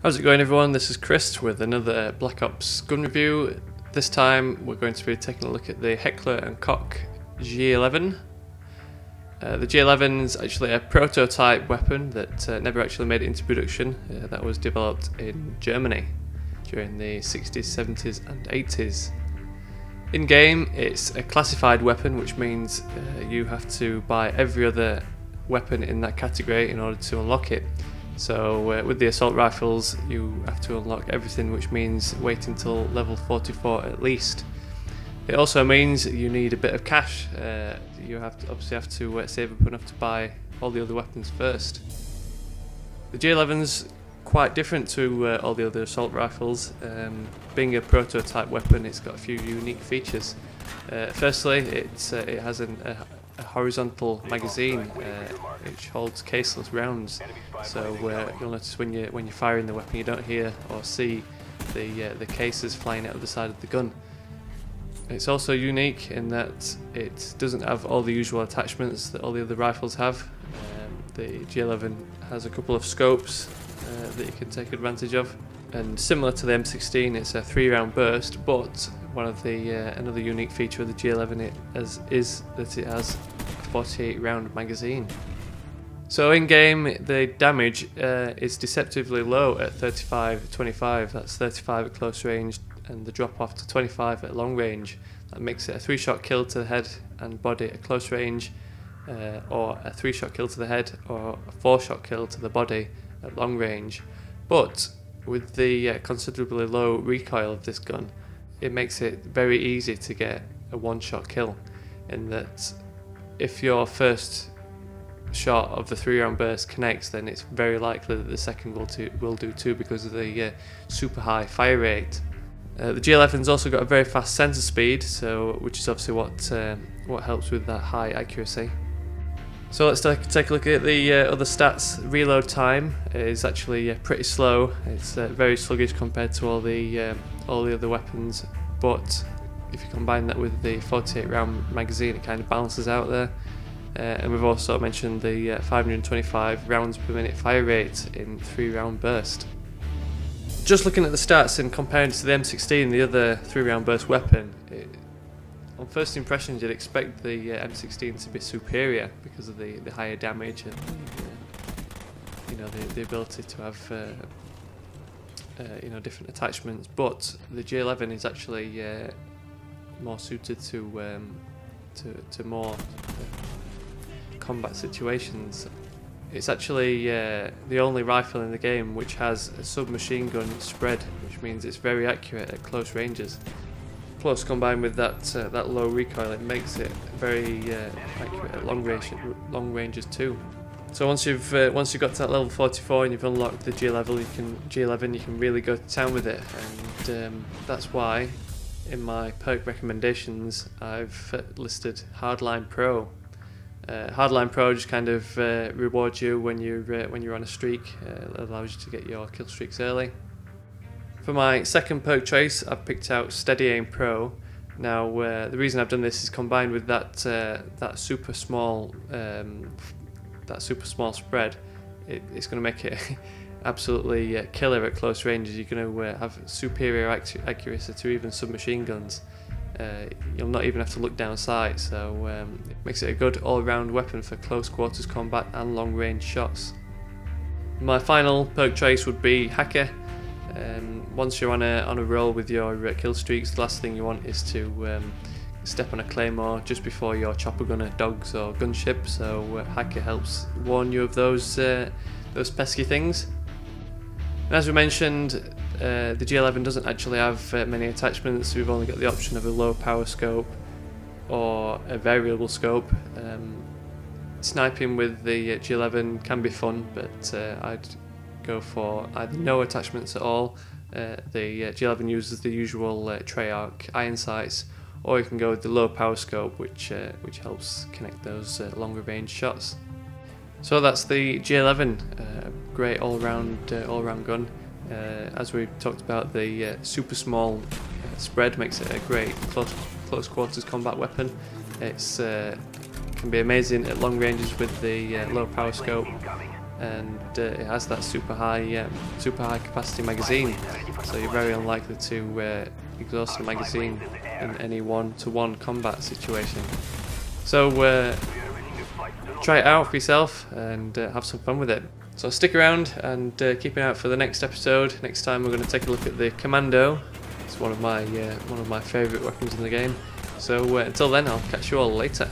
How's it going, everyone? This is Chris with another Black Ops gun review. This time we're going to be taking a look at the Heckler & Koch G11. The G11 is actually a prototype weapon that never actually made it into production. That was developed in Germany during the 60s, 70s and 80s. In game, it's a classified weapon, which means you have to buy every other weapon in that category in order to unlock it. So with the assault rifles, you have to unlock everything, which means wait until level 44 at least. It also means you need a bit of cash. You obviously have to save up enough to buy all the other weapons first. The G11's quite different to all the other assault rifles. Being a prototype weapon, it's got a few unique features. Firstly, it has a horizontal magazine which holds caseless rounds, so you'll notice when you're firing the weapon you don't hear or see the cases flying out of the side of the gun. It's also unique in that it doesn't have all the usual attachments that all the other rifles have. The G11 has a couple of scopes that you can take advantage of, and similar to the M16, it's a 3-round burst, but one of the another unique feature of the G11 is that it has a 48-round magazine. So in game, the damage is deceptively low at 35-25. That's 35 at close range, and the drop off to 25 at long range. That makes it a 3-shot kill to the head and body at close range, or a 3-shot kill to the head, or a 4-shot kill to the body at long range. But with the considerably low recoil of this gun, it makes it very easy to get a 1-shot kill, in that if your first shot of the 3-round burst connects, then it's very likely that the second will do too, because of the super high fire rate. The G11's also got a very fast sensor speed, which is obviously what helps with that high accuracy. So let's take a look at the other stats. Reload time is actually pretty slow. It's very sluggish compared to all the other weapons, but if you combine that with the 48-round magazine, it kind of balances out there. And we've also mentioned the 525 rounds per minute fire rate in 3-round burst. Just looking at the stats and comparing it to the M16, the other 3-round burst weapon, on first impressions you'd expect the M16 to be superior because of the higher damage and the ability to have different attachments. But the G11 is actually more suited to more combat situations. It's actually the only rifle in the game which has a submachine gun spread, which means it's very accurate at close ranges. Plus, combined with that low recoil, it makes it very accurate at long ranges too. So once you've got to that level 44 and you've unlocked the G11, you can really go to town with it, and that's why in my perk recommendations I've listed Hardline Pro. Hardline Pro just kind of rewards you when you're on a streak. It allows you to get your kill streaks early. For my second perk choice, I've picked out Steady Aim Pro. Now, the reason I've done this is combined with that super small spread. It's going to make it absolutely killer at close ranges. You're going to have superior accuracy to even submachine guns. You'll not even have to look down sight, so it makes it a good all-round weapon for close quarters combat and long-range shots. My final perk choice would be Hacker. Once you're on a roll with your kill streaks, the last thing you want is to step on a claymore just before your chopper gunner dogs or gunship. So Hacker helps warn you of those pesky things. And as we mentioned, the G11 doesn't actually have many attachments. We've only got the option of a low power scope or a variable scope. Sniping with the G11 can be fun, but I'd go for either no attachments at all. The G11 uses the usual Treyarch iron sights, or you can go with the low power scope, which helps connect those longer range shots. So that's the G11, great all-round gun. As we talked about, the super small spread makes it a great close quarters combat weapon. It's can be amazing at long ranges with the low power scope, and it has that super high capacity magazine, so you're very unlikely to exhaust the magazine in any one-to-one combat situation. So try it out for yourself and have some fun with it. So stick around and keep an eye out for the next episode. Next time we're going to take a look at the Commando. It's one of my favourite weapons in the game. So until then, I'll catch you all later.